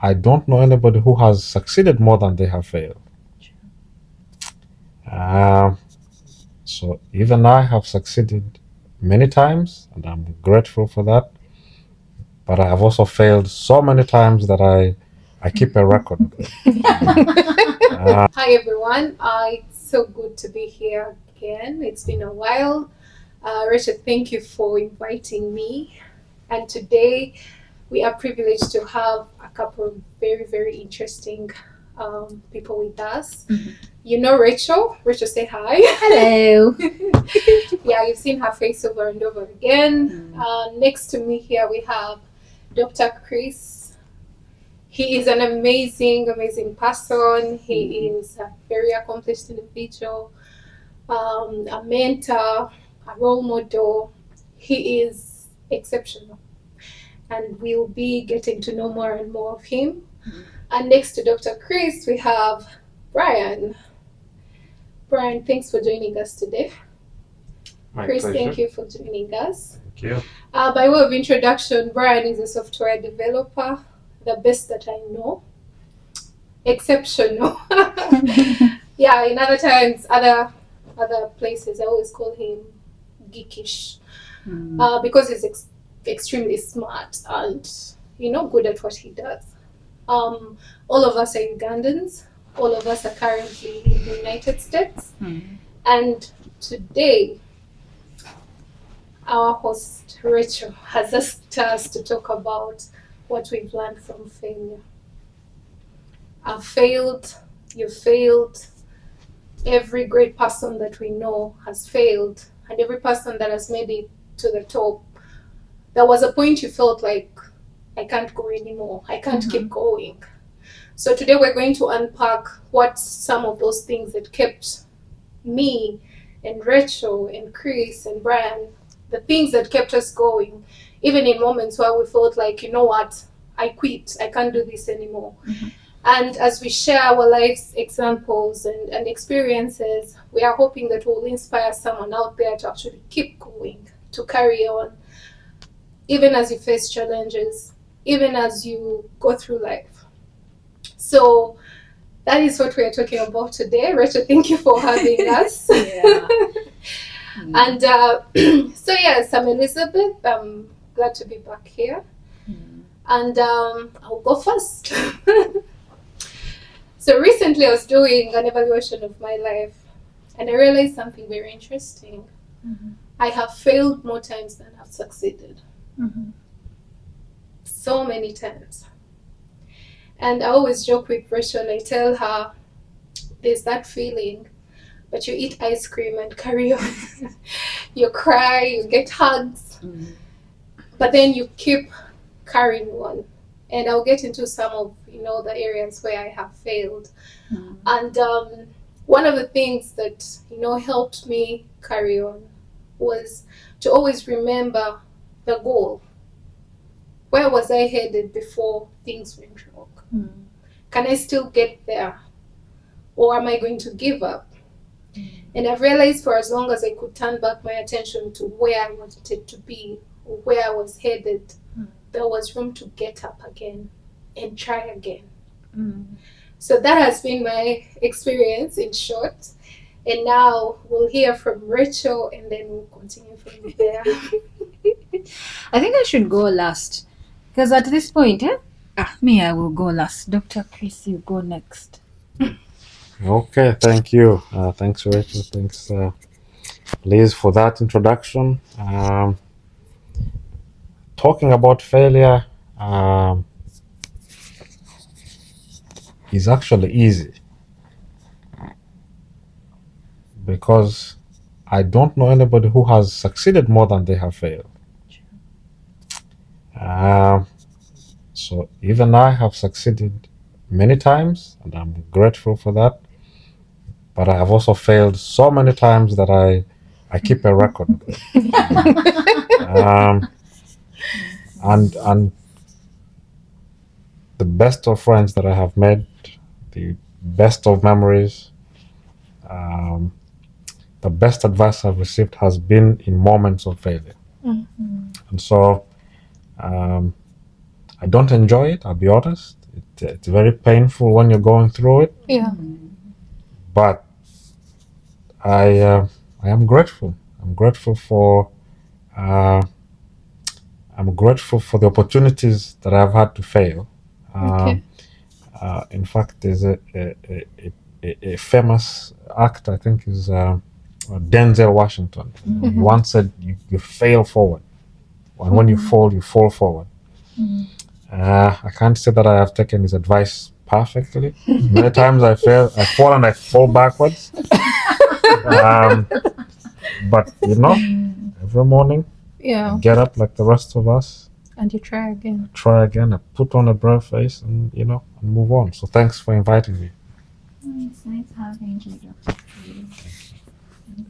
I don't know anybody who has succeeded more than they have failed. So even I have succeeded many times, and I'm grateful for that. But I have also failed so many times that I keep a record of it. Hi everyone, it's so good to be here again. It's been a while. Richard, thank you for inviting me. And today we are privileged to have a couple of very, very interesting people with us. Mm-hmm. You know Rachel. Rachel, say hi. Hello. Yeah, you've seen her face over and over again. Next to me here we have Dr. Chris. He is an amazing, amazing person. He is a very accomplished individual, a mentor, a role model. He is exceptional. And we'll be getting to know more and more of him. Mm-hmm. And next to Dr. Chris, we have Brian. Brian, thanks for joining us today. My Chris, pleasure. thank you for joining us. Thank you. By way of introduction, Brian is a software developer, the best that I know. Exceptional. Yeah, in other times, other places, I always call him geekish because he's extremely smart and good at what he does. All of us are Ugandans. All of us are currently in the United States. And today, our host, Rachel, has asked us to talk about what we've learned from failure. I've failed, you've failed, every great person that we know has failed, and every person that has made it to the top, there was a point you felt like, I can't go anymore, I can't keep going. So today we're going to unpack what some of those things that kept me and Rachel and Chris and Brian, the things that kept us going, even in moments where we felt like, you know what, I quit, I can't do this anymore. And as we share our life's examples and experiences, we are hoping that we'll inspire someone out there to actually keep going, to carry on, even as you face challenges, even as you go through life. So that is what we are talking about today. Rachel, thank you for having us. And so yes, I'm Elizabeth. I'm glad to be back here. And I'll go first. So recently I was doing an evaluation of my life and I realized something very interesting. I have failed more times than I've succeeded. So many times. And I always joke with Rachel, I tell her, there's that feeling, but you eat ice cream and carry on. You cry, you get hugs, but then you keep carrying on. And I'll get into some of, the areas where I have failed. And one of the things that, helped me carry on was to always remember the goal. Where was I headed before things went wrong? Can I still get there? Or am I going to give up? And I've realized for as long as I could turn back my attention to where I wanted to be, or where I was headed, there was room to get up again and try again. So that has been my experience in short. And now we'll hear from Rachel and then we'll continue from there. I think I should go last. Because at this point, I will go last. Dr. Chris, you go next. Okay, thank you. Thanks, Rachel. Thanks, Liz, for that introduction. Talking about failure is actually easy because I don't know anybody who has succeeded more than they have failed. So even I have succeeded many times, and I'm grateful for that. But I have also failed so many times that I keep a record of it. And the best of friends that I have made, the best of memories, the best advice I've received has been in moments of failure. And so I don't enjoy it, I'll be honest. It's very painful when you're going through it, Yeah. but I am grateful. I'm grateful for the opportunities that I've had to fail. Okay. In fact, there's a famous actor, I think is Denzel Washington. He once said, you fail forward. And when you fall forward. I can't say that I have taken his advice perfectly. Many times I fall and I fall backwards. But every morning Yeah. get up like the rest of us, And you try again. try again, I put on a brave face, and and move on. So thanks for inviting me. It's nice having you, Dr.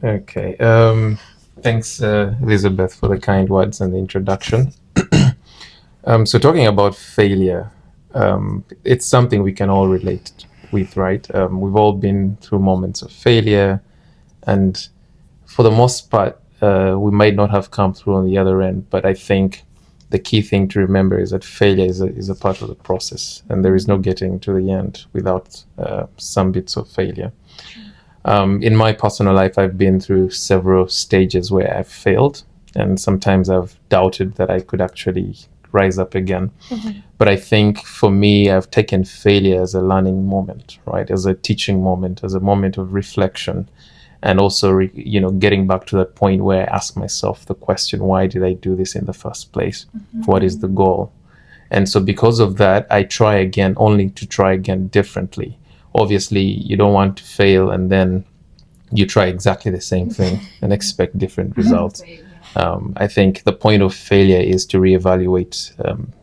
Okay. Thanks, Elizabeth, for the kind words and the introduction. So talking about failure, it's something we can all relate with, right? We've all been through moments of failure, and for the most part, we might not have come through on the other end, but I think the key thing to remember is that failure is a part of the process, and there is no getting to the end without some bits of failure. In my personal life, I've been through several stages where I've failed, and sometimes I've doubted that I could actually rise up again. But I think for me, I've taken failure as a learning moment, right? As a teaching moment, as a moment of reflection, and also, getting back to that point where I ask myself the question, why did I do this in the first place? What is the goal? And so because of that, I try again, only to try again differently. Obviously, you don't want to fail and then you try exactly the same thing and expect different results. I think the point of failure is to reevaluate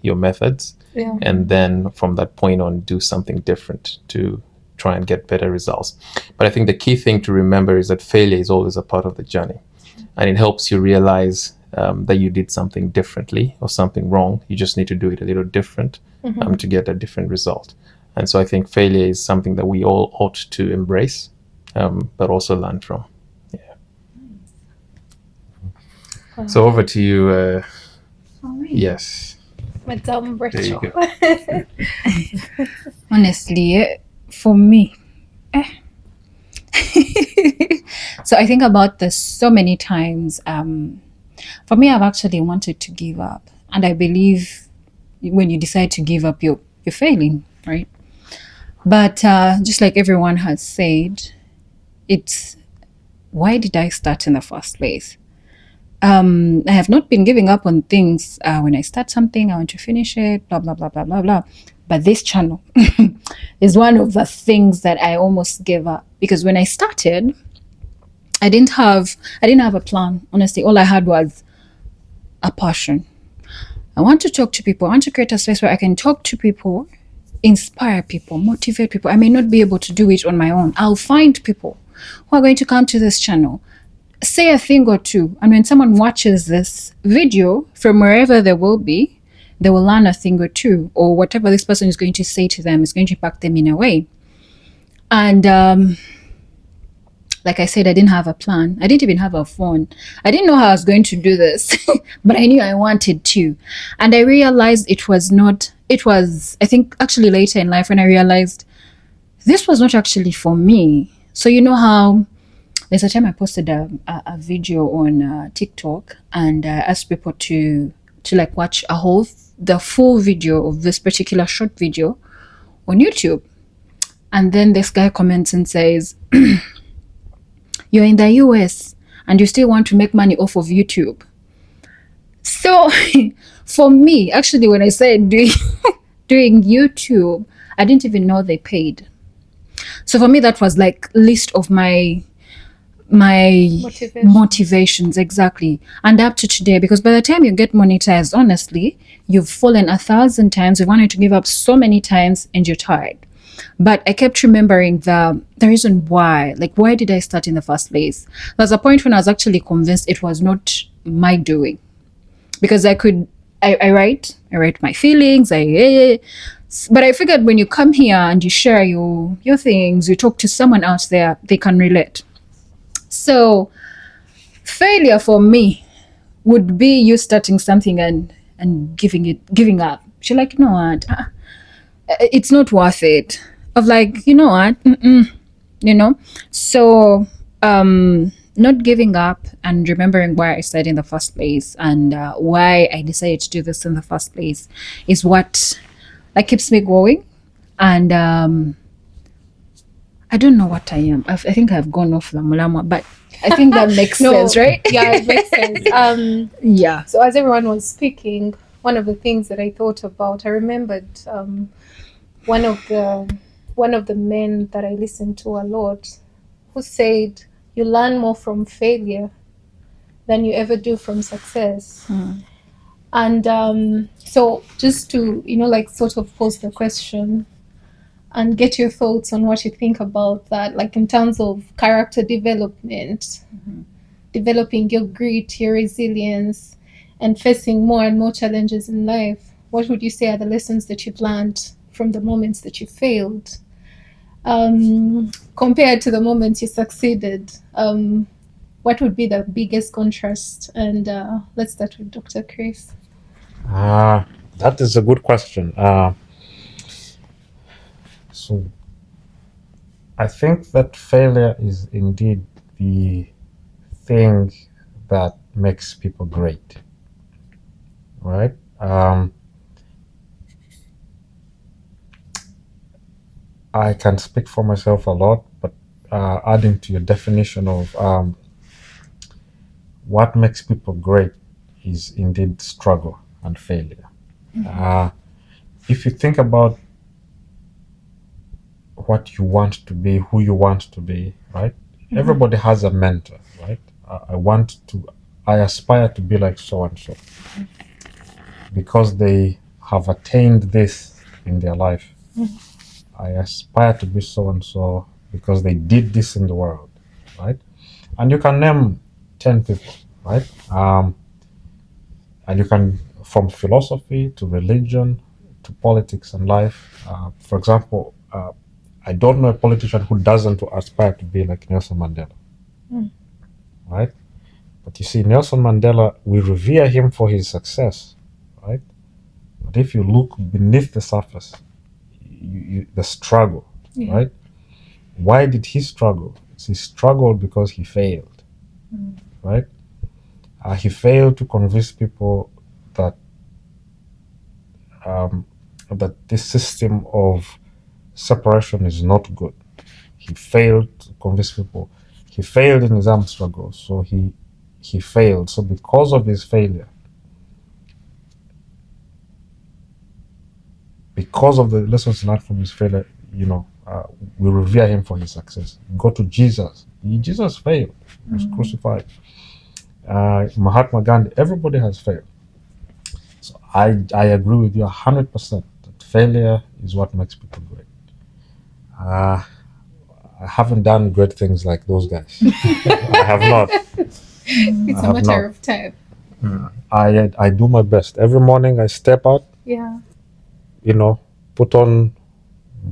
your methods, and then from that point on, do something different to try and get better results. But I think the key thing to remember is that failure is always a part of the journey, and it helps you realize that you did something differently or something wrong. You just need to do it a little different to get a different result. And so I think failure is something that we all ought to embrace, but also learn from. Yeah. So over to you. Yes. Madame There you Rachel. Honestly, for me, so I think about this so many times. For me, I've actually wanted to give up, and I believe when you decide to give up, you're failing, right? But just like everyone has said, it's why did I start in the first place? I have not been giving up on things. When I start something, I want to finish it, blah, blah, blah, blah, blah, blah. But this channel is one of the things that I almost gave up, because when I started, I didn't have a plan. Honestly, all I had was a passion. I want to talk to people. I want to create a space where I can talk to people, inspire people, motivate people. I may not be able to do it on my own. I'll find people who are going to come to this channel, say a thing or two, and when someone watches this video from wherever they will be, they will learn a thing or two, or whatever this person is going to say to them is going to impact them in a way. And like I said, I didn't have a plan. I didn't even have a phone. I didn't know how I was going to do this, but I knew I wanted to. And I realized it was, I think, actually later in life when I realized this was not actually for me. So you know how there's a time I posted a video on TikTok, and I asked people to like watch the full video of this particular short video on YouTube. And then this guy comments and says, you're in the US and you still want to make money off of YouTube. So for me, actually, when I said doing YouTube, I didn't even know they paid. So for me, that was like list of my motivations, exactly. And up to today, because by the time you get monetized, honestly, you've fallen 1,000 times, you've wanted to give up so many times, and you're tired. But I kept remembering the reason why. Like, why did I start in the first place? There's a point when I was actually convinced it was not my doing, because I write my feelings, but I figured when you come here and you share your things, you talk to someone out there, they can relate. So failure for me would be you starting something and giving up. She's like, no, it's not worth it. Of like, you know what, you know. So not giving up and remembering why I started in the first place, and why I decided to do this in the first place is what like keeps me going. And I don't know what I am. I think I've gone off the mulama, but I think that makes No. sense, right? Yeah, it makes sense. Yeah. So as everyone was speaking, one of the things that I thought about, I remembered one of the men that I listened to a lot, who said, "You learn more from failure than you ever do from success." And so just to like sort of pose the question and get your thoughts on what you think about that, like in terms of character development, developing your grit, your resilience, and facing more and more challenges in life. What would you say are the lessons that you've learned from the moments that you failed, compared to the moments you succeeded? What would be the biggest contrast? And let's start with Dr. Chris. That is a good question. So I think that failure is indeed the thing that makes people great, right? I can speak for myself a lot, but adding to your definition of what makes people great is indeed struggle and failure. If you think about what you want to be, who you want to be, right? Everybody has a mentor, right? I aspire to be like so and so because they have attained this in their life. I aspire to be so and so because they did this in the world, right? And you can name 10 people, right? And you can, from philosophy to religion to politics and life. For example, I don't know a politician who doesn't aspire to be like Nelson Mandela, right? But you see, Nelson Mandela, we revere him for his success, right? But if you look beneath the surface, the struggle, right? Why did he struggle? He struggled because he failed, right? He failed to convince people that that this system of separation is not good. He failed to convince people. He failed in his armed struggle, so he failed. So because of his failure, because of the lessons learned from his failure, we revere him for his success. Go to Jesus. Jesus failed. He was crucified. Mahatma Gandhi, everybody has failed. So I agree with you 100% that failure is what makes people great. I haven't done great things like those guys. I have not. It's a matter of time. I do my best. Every morning I step out, Yeah. Put on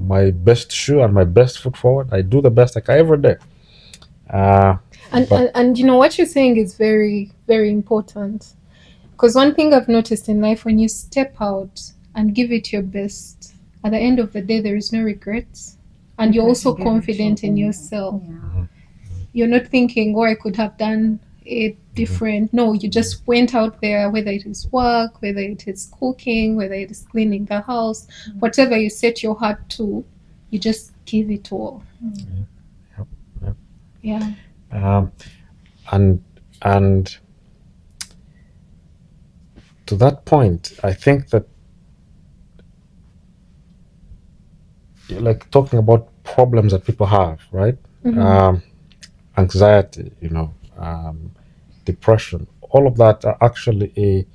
my best shoe and my best foot forward. I do the best I can every day. And what you're saying is very, very important. Because one thing I've noticed in life, when you step out and give it your best, at the end of the day, there is no regrets. And you're also confident in yourself. You're not thinking, I could have done it different. No, you just went out there, whether it is work, whether it is cooking, whether it is cleaning the house, whatever you set your heart to, you just give it all. Yep. Yeah. And to that point, I think that, like, talking about problems that people have, right? Anxiety, depression, all of that are actually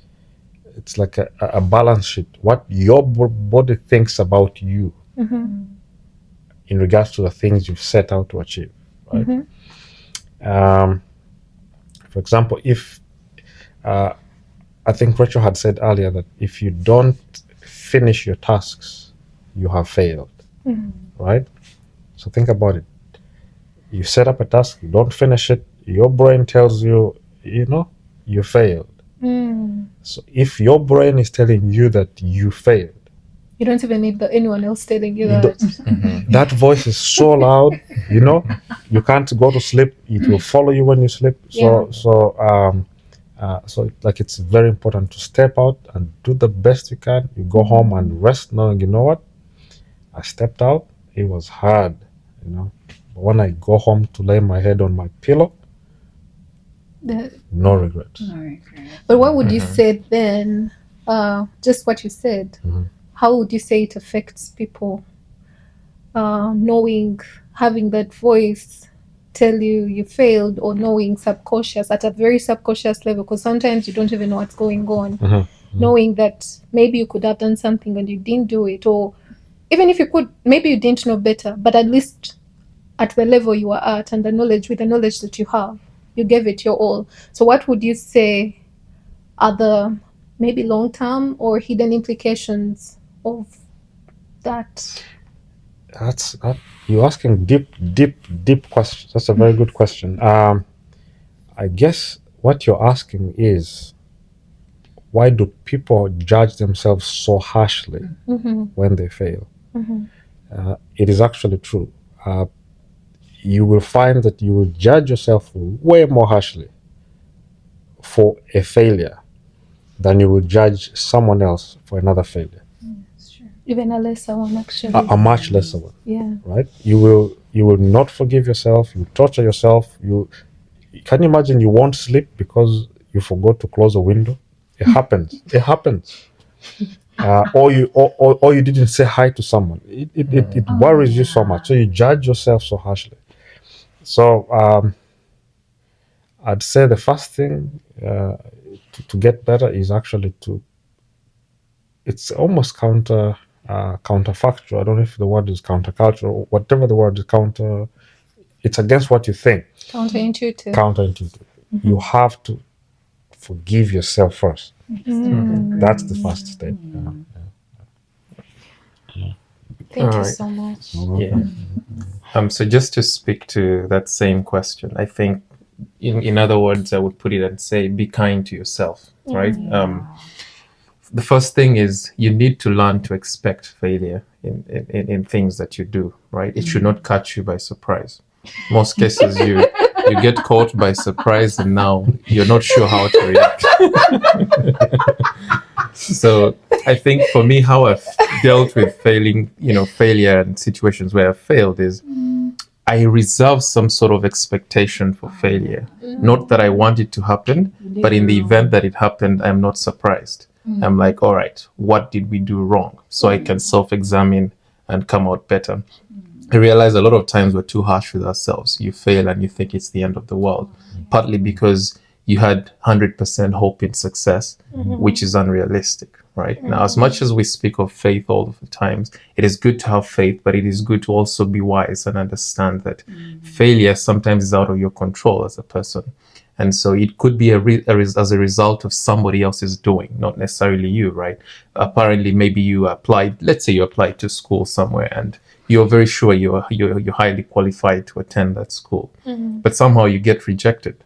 it's like a balance sheet. What your body thinks about you in regards to the things you've set out to achieve, right? For example, if I think Rachel had said earlier that if you don't finish your tasks, you have failed, right? So think about it. You set up a task, you don't finish it, your brain tells you, you failed. So if your brain is telling you that you failed, You don't even need anyone else telling you You that. That voice is so loud, you know, you can't go to sleep. It will follow you when you sleep. So like it's very important to step out and do the best you can. You go home and rest, knowing, you know what, I stepped out. It was hard, you know. But when I go home to lay my head on my pillow, no regrets. But what would you say then? Just what you said. How would you say it affects people? Knowing, having that voice tell you failed, or knowing subconscious at a very subconscious level, because sometimes you don't even know what's going on. Knowing that maybe you could have done something and you didn't do it, or even if you could, maybe you didn't know better, but at least at the level you are at and with the knowledge that you have, you gave it your all. So what would you say are the maybe long-term or hidden implications of that? You're asking deep questions. That's a very good question. I guess what you're asking is, why do people judge themselves so harshly when they fail? It is actually true. You will find that you will judge yourself way more harshly for a failure than you will judge someone else for another failure. Even a lesser one, actually. A much lesser one. Yeah. Right? You will not forgive yourself. You torture yourself. Can you imagine you won't sleep because you forgot to close a window? It happens. It happens. Or you didn't say hi to someone. It worries you so much. So you judge yourself so harshly. So I'd say the first thing to get better is actually it's almost counterfactual. I don't know if the word is countercultural, whatever the word is, it's against what you think. Counterintuitive. You have to forgive yourself first. That's the first step. Thank you so much. So just to speak to that same question, I think in other words, I would put it and say, be kind to yourself, right? The first thing is you need to learn to expect failure in things that you do, right? It should not catch you by surprise. Most cases you get caught by surprise and now you're not sure how to react. So I think for me, how I've dealt with failure and situations where I've failed is I reserve some sort of expectation for failure. Not that I want it to happen, but in the event that it happened, I'm not surprised. I'm like, all right, what did we do wrong? So I can self-examine and come out better. I realize a lot of times we're too harsh with ourselves. You fail and you think it's the end of the world, partly because you had 100% hope in success, which is unrealistic, right? Now, as much as we speak of faith all of the times, it is good to have faith, but it is good to also be wise and understand that failure sometimes is out of your control as a person. And so it could be as a result of somebody else's doing, not necessarily you, right? Apparently, maybe let's say you applied to school somewhere and you're very sure you're highly qualified to attend that school, but somehow you get rejected,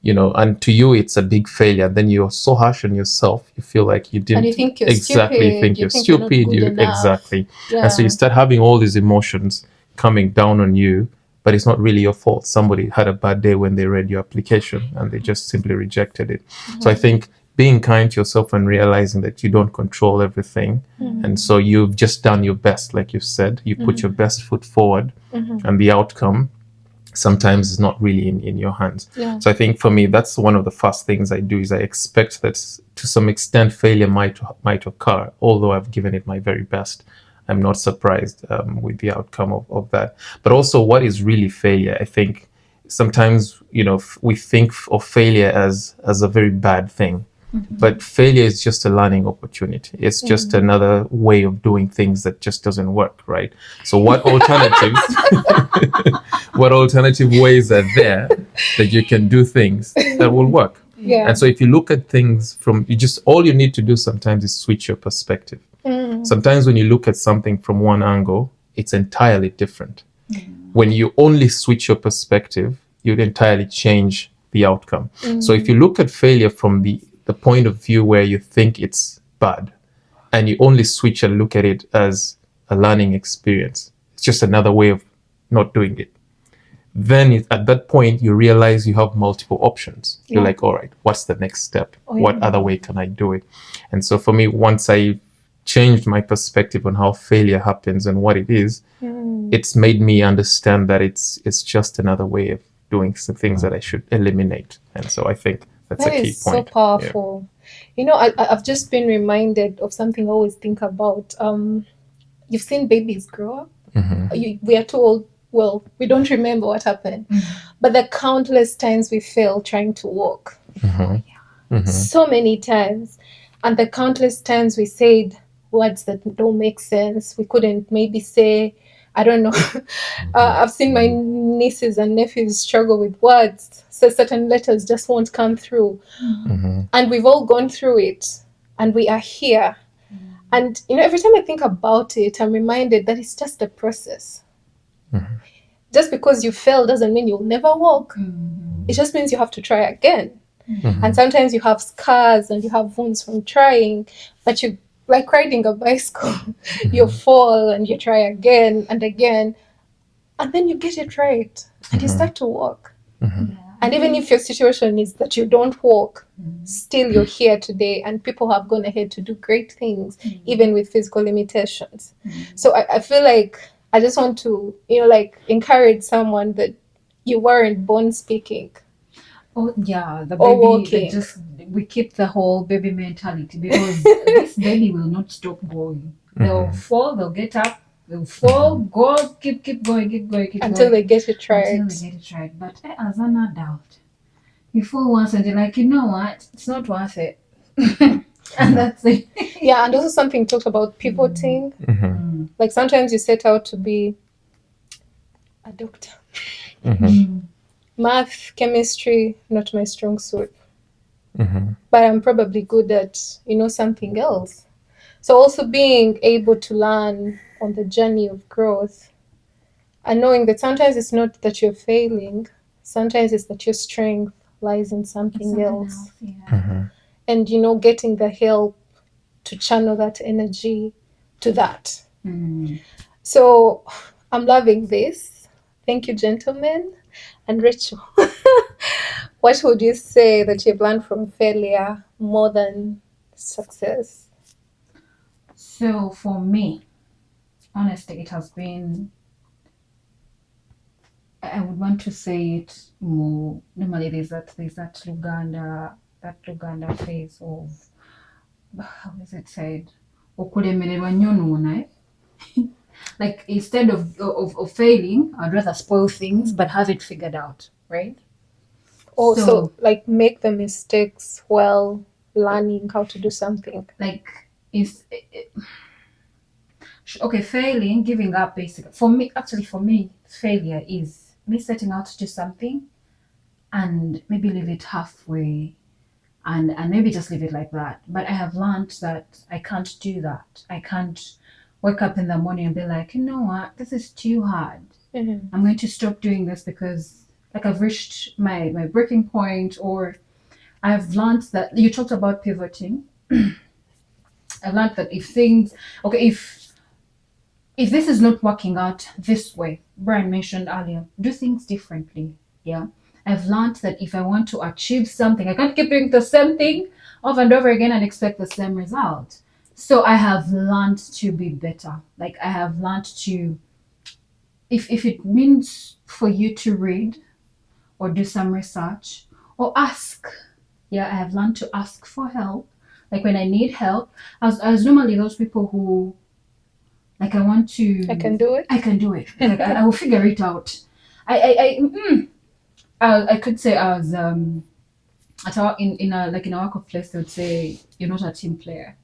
and to you it's a big failure. Then you're so harsh on yourself. You feel like you didn't and you think you're exactly stupid. You think you're stupid. Exactly. Yeah. And so you start having all these emotions coming down on you. But it's not really your fault. Somebody had a bad day when they read your application and they just simply rejected it. So I think being kind to yourself and realizing that you don't control everything. And so you've just done your best, like you said. You put your best foot forward and the outcome sometimes is not really in your hands. Yeah. So I think for me, that's one of the first things I do is I expect that to some extent failure might occur, although I've given it my very best. I'm not surprised with the outcome of that. But also, what is really failure? I think sometimes, we think of failure as a very bad thing. But failure is just a learning opportunity. It's just another way of doing things that just doesn't work, right? So what alternative ways are there that you can do things that will work? Yeah. And so if you look at things all you need to do sometimes is switch your perspective. Sometimes when you look at something from one angle, it's entirely different. When you only switch your perspective, you'd entirely change the outcome. So if you look at failure from the point of view where you think it's bad, and you only switch and look at it as a learning experience, it's just another way of not doing it. Then at that point, you realize you have multiple options. Yeah. You're like, all right, what's the next step? Oh, yeah. What other way can I do it? And so for me, once I changed my perspective on how failure happens and what it is, it's made me understand that it's just another way of doing some things that I should eliminate. And so I think that's That a key is point. so powerful. You know, I've just been reminded of something I always think about. You've seen babies grow up. We are too old. Well, we don't remember what happened, but the countless times we failed trying to walk. So many times. And the countless times we said words that don't make sense. We couldn't maybe say, I don't know. I've seen my nieces and nephews struggle with words. So certain letters just won't come through. And we've all gone through it. And we are here. And, you know, every time I think about it, I'm reminded that it's just a process. Just because you fail doesn't mean you'll never walk. It just means you have to try again. And sometimes you have scars and you have wounds from trying, but you, like riding a bicycle, you fall and you try again and again, and then you get it right and you start to walk. And even if your situation is that you don't walk, still you're here today, and people have gone ahead to do great things, even with physical limitations. So I feel like I just want to, you know, like encourage someone that you weren't born speaking. Oh yeah, the Or baby. walking. We keep the whole baby mentality because this baby will not stop going. They'll fall, they'll get up, they'll fall, go, keep going, keep Until going. they get it right. Until they get it right. But as an adult, you fall once and you're like, you know what? It's not worth it. And that's it. Yeah, and also something talked about pivoting. Like sometimes you set out to be a doctor. Math, chemistry, not my strong suit. But I'm probably good at, you know, something else. So also being able to learn on the journey of growth and knowing that sometimes it's not that you're failing, sometimes it's that your strength lies in something else. Yeah. And, you know, getting the help to channel that energy to that. So I'm loving this. Thank you, gentlemen. And Rachel, what would you say that you've learned from failure more than success? So for me, honestly, it has been, I would want to say it more. Normally, there's that Uganda phase of, how is it said? Okulemererwa nyonoona. Like instead of failing, I'd rather spoil things but have it figured out, right? Also, like make the mistakes while learning how to do something. Like okay, failing, giving up, basically. For me, failure is me setting out to do something and maybe leave it halfway and maybe just leave it like that. But I have learned that I can't do that. I can't wake up in the morning and be like, you know what, this is too hard. I'm going to stop doing this because like I've reached my breaking point, or I've learned that you talked about pivoting. I've learned that if this is not working out this way, Brian mentioned earlier, do things differently. Yeah. I've learned that if I want to achieve something, I can't keep doing the same thing over and over again and expect the same result. So I have learned to be better. Like I have learned to, if it means for you to read or do some research or ask. Yeah, I have learned to ask for help. Like when I need help, I was normally those people who, like I can do it. I can do it. Like I will figure it out. I could say I was in a workplace they would say you're not a team player.